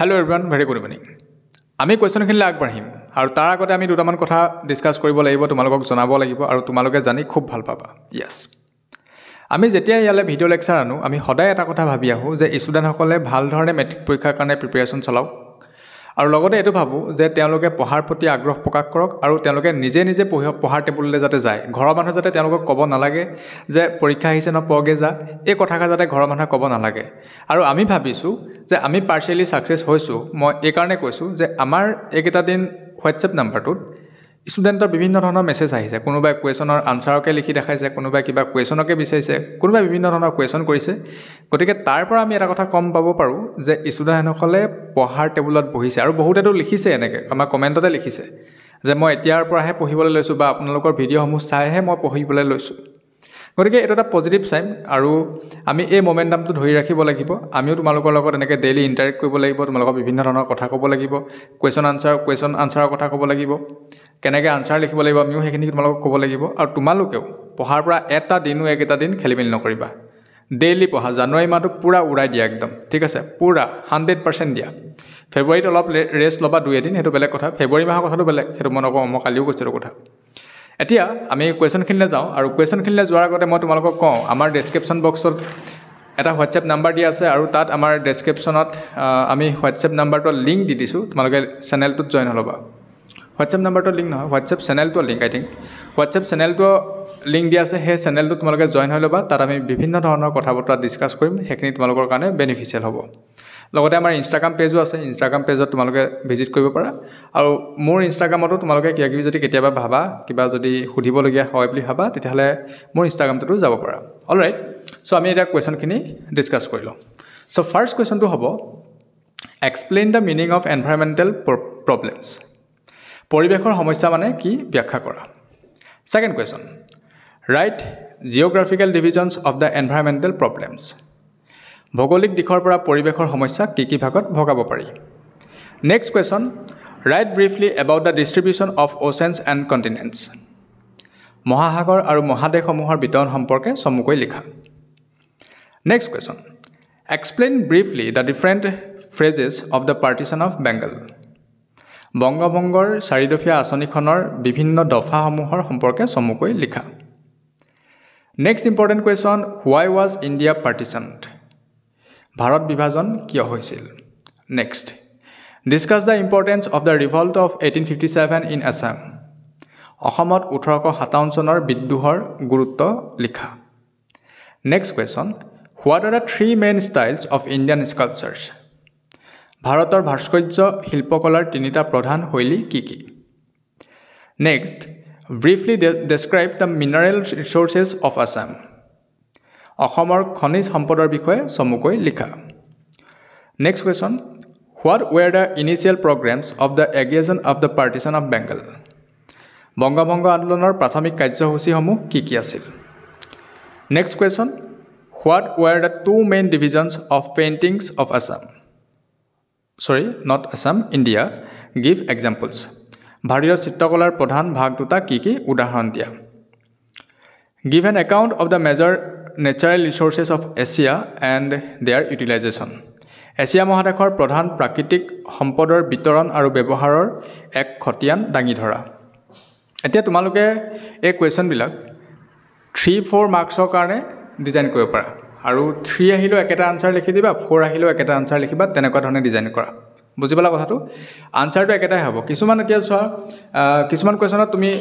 Hello everyone, very good evening. আমি কোৱেশ্যনখিনিলৈ আগবাঢ়িম আৰু তাৰ আগতে আমি দুটামান কথা ডিসকাস কৰিব লাগিব তোমালোকক জনাব লাগিব আৰু তোমালোকে জানি খুব ভাল পাবা ইয়েস আমি যেতিয়া ইয়ালে ভিডিও লেকচাৰ আনো আমি সদায় এটা কথা ভাবি আহো যে ষ্টুডেণ্টসকলে ভাল ধৰণে মেট্ৰিক পৰীক্ষাৰ কাৰণে প্ৰিপাৰেচন চলাওক আৰু লগতে এটো ভাবো যে তেওঁলোকে পঢ়াৰ প্ৰতি আগ্ৰহ প্ৰকাশ কৰক আৰু তেওঁলোকে নিজে নিজে পঢ়াৰ টেবুললৈ যাতে যায় ঘৰৰ মানুহ যাতে তেওঁলোকক ক'ব নালাগে যে পৰীক্ষা আহিছে ন পগে যা এই কথাকা যাতে ঘৰৰ মানুহে ক'ব নালাগে আৰু আমি ভাবিছো যে আমি পাৰ্শিয়ালি সাকসেস হৈছো মই এই কাৰণে কৈছো যে আমাৰ এইকেইটা দিন হোৱাটসএপ নাম্বাৰটোত ষ্টুডেণ্টৰ বিভিন্ন ধৰণৰ মেছেজ আহিছে কোনোবাই কোৱেশ্যনৰ আনসাৰকে লিখি দেখাইছে কোনোবাই কিবা কোৱেশ্যনকে বিচাৰিছে কোনোবাই বিভিন্ন ধৰণৰ কোৱেশ্যন কৰিছে গতিকে তাৰ পৰা আমি এটা কথা কম পাব পাৰো যে ষ্টুডেণ্টসকলে পঢ়াৰ টেবুলত বহিছে আৰু বহুতেতো লিখিছে এনেকে আমাৰ কমেন্টতে লিখিছে যে মই এতিয়াৰ পৰাহে পঢ়িবলৈ লৈছো বা আপোনালোকৰ ভিডিঅ'সমূহ চাইহে মই পঢ়িবলৈ লৈছো গতিকে এটা পজিটিভ সাইন আৰু আমি এই মোমেন্টামটো ধৰি ৰাখিব লাগিব আমিও তোমালোকৰ লগত এনেকৈ ডেইলি ইন্টাৰেক্ট কৰিব লাগিব তোমালোকৰ বিভিন্ন ধৰণৰ কথা ক'ব লাগিব কোৱেশ্যন আনসাৰৰ কথা ক'ব লাগিব কেনেকৈ আনসাৰ লিখিব লাগিব আমিও সেইখিনি তোমালোকক ক'ব লাগিব আৰু তোমালোকেও পঢ়াৰ পৰা এটা দিন খেলিমেলি নকৰিবা ডেইলি পঢ়া জানুৱাৰী মাহটো পুৰা উৰাই দিয়া একদম ঠিক আছে পুৰা 100% দিয়া ফেব্ৰুৱাৰীত অলপ ৰেষ্ট লবা দুই এদিন হেতু বেলেগ কথা ফেব্ৰুৱাৰী মাহৰ কথাটো বেলেগ হেতু মন নকওঁ মই কালিও কৈছিলো কথা এতিয়া আমি কোৱেশ্যনখিনিলৈ যাওঁ আৰু কোৱেশ্যনখিনিলৈ যোৱাৰ আগতে মই তোমালোকক কওঁ আমাৰ ডেসক্ৰিপচন বক্সত এটা হোৱাটসএপ নাম্বাৰ দিয়া আছে আৰু তাত আমাৰ ডেসক্ৰিপচনত আমি হোৱাটসএপ নাম্বাৰটো লিংক দি দিছো তোমালোকে চেনেলটোত জয়েন হ'বা হোৱাটসএপ নাম্বাৰটো লিংক নহয় হোৱাটসএপ চেনেলটো লিংক আই থিংক হোৱাটসএপ চেনেলটো লিংক দিয়া আছে হে চেনেলটো তোমালোকে জয়েন হৈ ল'বা তাত আমি বিভিন্ন ধৰণৰ কথা বতৰা ডিসকাস কৰিম হেখিনি তোমালোকৰ কাৰণে বেনিফিচিয়েল হ'ব লগতে আমাৰ ইনষ্টাগ্ৰাম পেজো আছে ইনষ্টাগ্ৰাম পেজত তোমালোকে ভিজিট কৰিব পাৰা আৰু মোৰ ইনষ্টাগ্ৰামতো তোমালোকে কিবা যদি কেতিয়াবা ভাবা কিবা যদি সুধিবলগীয়া হয় বুলি ভাবা তেতিয়াহলে মোৰ ইনষ্টাগ্ৰামটো যাব পাৰা অলৰাইট সো আমি এটা কোৱেশ্যনখিনি ডিসকাস কৰিলো সো ফাৰ্স্ট কোৱেশ্যনটো হ'ব explain the meaning of environmental problems পৰিবেশৰ সমস্যা মানে কি ব্যাখ্যা কৰা second question right geographical divisions of the environmental problems ভৌগোলিক দিশৰ পৰা পৰিবেশৰ সমস্যা কি ভাগত ভগাব পাৰি next question right briefly about the distribution of oceans and continents মহাসাগৰ আৰু মহাদেশসমূহৰ বিতৰণ সম্পৰ্কে চমুকৈ লিখা next question explain briefly the different phrases of the partition of Bengal বংগভংগৰ চাৰিদফীয়া আঁচনিখনৰ বিভিন্ন দফাসমূহৰ সম্পৰ্কে চমুকৈ লিখা next important question why was India partitioned ভাৰত বিভাজন কিয় হৈছিল next discuss the importance of the revolt of 1857 in Assam অসমত 1857 চনৰ বিদ্ৰোহৰ গুৰুত্ব লিখা next question what are the three main styles of Indian sculptures ভাৰতৰ ভাস্কৰ্য শিল্পকলাৰ তিনিটা প্ৰধান শৈলী কি next briefly describe the mineral resources of Assam অসমৰ খনিজ সম্পদৰ বিষয়ে চমুকৈ লিখা next question what were the initial programmes of the agitation of the partition of Bengal বংগভংগ আন্দোলনৰ প্ৰাথমিক কাৰ্যসূচীসমূহ কি আছিল next question what were the two main divisions of paintings of Assam India give examples ভাৰতীয় চিত্ৰকলাৰ প্ৰধান ভাগ দুটা কি উদাহৰণ দিয়া give an account of the major natural resources of Asia and their utilisation এছিয়া মহাদেশৰ প্ৰধান প্ৰাকৃতিক সম্পদৰ বিতৰণ আৰু ব্যৱহাৰৰ এক খতিয়ান দাঙি ধৰা এতিয়া তোমালোকে এই কুৱেশ্যনবিলাক 3-4 মাৰ্কছৰ কাৰণে ডিজাইন কৰিব পাৰা আৰু 3 আহিলেও একেটা আনসাৰ লিখি দিবা 4 আহিলেও একেটা আনসাৰ লিখিবা তেনেকুৱা ধৰণে ডিজাইন কৰা বুজিবলা কথাটো আনসাৰটো একেটাই হ'ব কিছুমান এতিয়া চোৱা কিছুমান কুৱেশ্যনত তুমি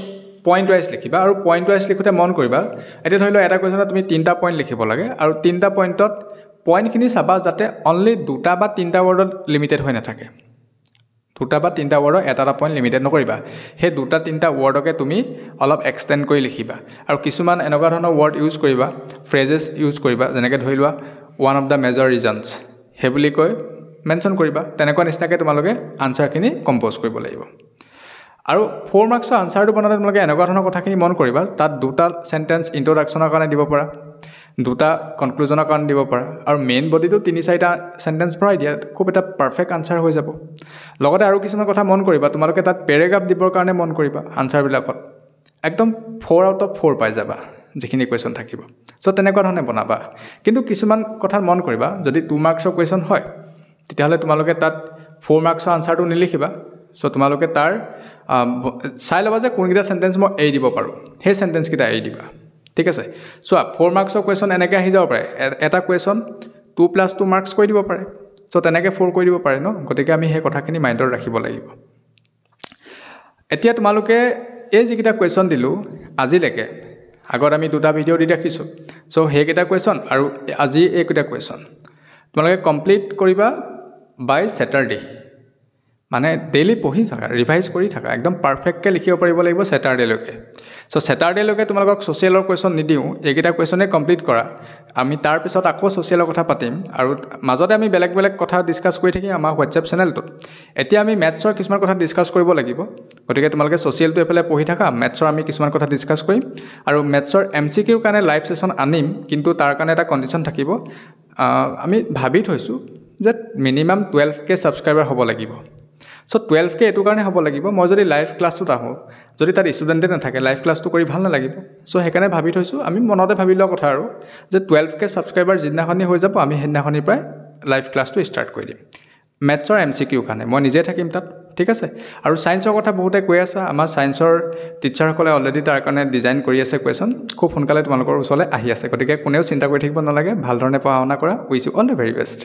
পইণ্ট ওয়াইজ লিখিবা আৰু পইণ্ট ওয়াইজ লিখোতে মন কৰিবা এতিয়া ধৰি লও এটা কুৱেশ্যনত তুমি 3টা পইণ্ট লিখিব লাগে আৰু 3টা পইণ্টত পইণ্টখিনি চাবা যাতে অনলি 2টা বা 3টা ৱৰ্ডত লিমিটেড হৈ নাথাকে 2টা বা 3টা ৱৰ্ডত এটা পইণ্ট লিমিটেড নকৰিবা সেই 2টা 3টা ৱৰ্ডকে তুমি অলপ এক্সটেন্ড কৰি লিখিবা আৰু কিছুমান এনেকুৱা ধৰণৰ ৱৰ্ড ইউজ কৰিবা ফ্ৰেজেছ ইউজ কৰিবা যেনেকৈ ধৰি লোৱা one of the major reasons হে বুলি কৈ মেনশ্যন কৰিবা তেনেকুৱা নিচিনাকৈ তোমালোকে আনসাৰখিনি কম্প'জ কৰিব লাগিব আৰু 4 মাৰ্কছৰ আনসাৰটো বনাওঁতে তোমালোকে এনেকুৱা ধৰণৰ কথাখিনি মন কৰিবা তাত 2টা সেন্টেন্স ইন্ট্ৰডাকচনৰ কাৰণে দিব পাৰা 2টা কনক্লুজনৰ কাৰণে দিব পাৰা আৰু মেইন বডিটো 3-4টা সেন্টেন্স ভৰাই দিয়া খুব এটা পাৰফেক্ট আনসাৰ হৈ যাব লগতে আৰু কিছুমান কথা মন কৰিবা তোমালোকে তাত পেৰাগ্ৰাফ দিবৰ কাৰণে মন কৰিবা আনসাৰবিলাকত একদম 4 আউট অফ 4 পাই যাবা যিখিনি কুৱেশ্যন থাকিব সো তেনেকুৱা ধৰণে বনাবা কিন্তু কিছুমান কথা মন কৰিবা যদি 2 মাৰ্কছৰ কুৱেশ্যন হয় তেতিয়াহ'লে তোমালোকে তাত 4 মাৰ্কছৰ আনচাৰটো নিলিখিবা সো তোমালোকে তাৰ চাই ল'বা যে কোনকেইটা সেন্টেন্স মই এৰি দিব পাৰোঁ সেই সেন্টেন্সকেইটা এৰি দিবা ঠিক আছে চোৱা 4 মাৰ্কছৰ কুৱেশ্যন এনেকৈ আহি যাব পাৰে এটা কুৱেশ্যন 2 + 2 মাৰ্কছ কৰি দিব পাৰে সো তেনেকৈ 4 কৰি দিব পাৰে ন গতিকে আমি সেই কথাখিনি মাইণ্ডত ৰাখিব লাগিব এতিয়া তোমালোকে এই যিকেইটা কুৱেশ্যন দিলোঁ আজিলৈকে আগত আমি দুটা ভিডিঅ' দি ৰাখিছোঁ সো সেইকেইটা কুৱেশ্যন আৰু আজি এইকেইটা কুৱেশ্যন তোমালোকে কমপ্লিট কৰিবা বাই ছেটাৰডে মানে ডেইলি পঢ়ি থাকা ৰিভাইজ কৰি থাকা একদম পাৰফেক্টকৈ লিখিব পাৰিব লাগিব ছেটাৰডেলৈকে সো ছেটাৰডেলৈকে তোমালোকক ছ'চিয়েলৰ কুৱেশ্যন নিদিওঁ এইকেইটা কুৱেশ্যনেই কমপ্লিট কৰা আমি তাৰপিছত আকৌ ছ'চিয়েলৰ কথা পাতিম আৰু মাজতে আমি বেলেগ বেলেগ কথা ডিছকাছ কৰি থাকিম আমাৰ হোৱাটছএপ চেনেলটোত এতিয়া আমি মেথছৰ কিছুমান কথা ডিছকাছ কৰিব লাগিব গতিকে তোমালোকে ছ'চিয়েলটো এফালে পঢ়ি থাকা মেথছৰ আমি কিছুমান কথা ডিছকাছ কৰিম আৰু মেথছৰ MCQৰ কাৰণে লাইভ ছেশ্যন আনিম কিন্তু তাৰ কাৰণে এটা কণ্ডিশ্যন থাকিব আমি ভাবি থৈছোঁ যে মিনিমাম 12K ছাবস্ক্ৰাইবাৰ হ'ব লাগিব সো 12K এইটো কাৰণে হ'ব লাগিব মই যদি লাইভ ক্লাছটোত আহোঁ যদি তাত ষ্টুডেণ্টে নাথাকে লাইভ ক্লাছটো কৰি ভাল নালাগিব সো সেইকাৰণে ভাবি থৈছোঁ আমি মনতে ভাবি লোৱা কথা আৰু যে 12K ছাবস্ক্ৰাইবাৰ যিদিনাখনি হৈ যাব আমি সেইদিনাখনিৰ পৰাই লাইভ ক্লাছটো ষ্টাৰ্ট কৰি দিম মেথছৰ MCQৰ কাৰণে মই নিজে থাকিম তাত ঠিক আছে আৰু ছায়েন্সৰ কথা বহুতে কৈ আছে আমাৰ ছায়েন্সৰ টিচাৰসকলে অলৰেডি তাৰ কাৰণে ডিজাইন কৰি আছে কুৱেশ্যন খুব সোনকালে তোমালোকৰ ওচৰলৈ আহি আছে গতিকে কোনেও চিন্তা কৰি থাকিব নালাগে ভালধৰণে পঢ়া শুনা কৰা wish you all the very best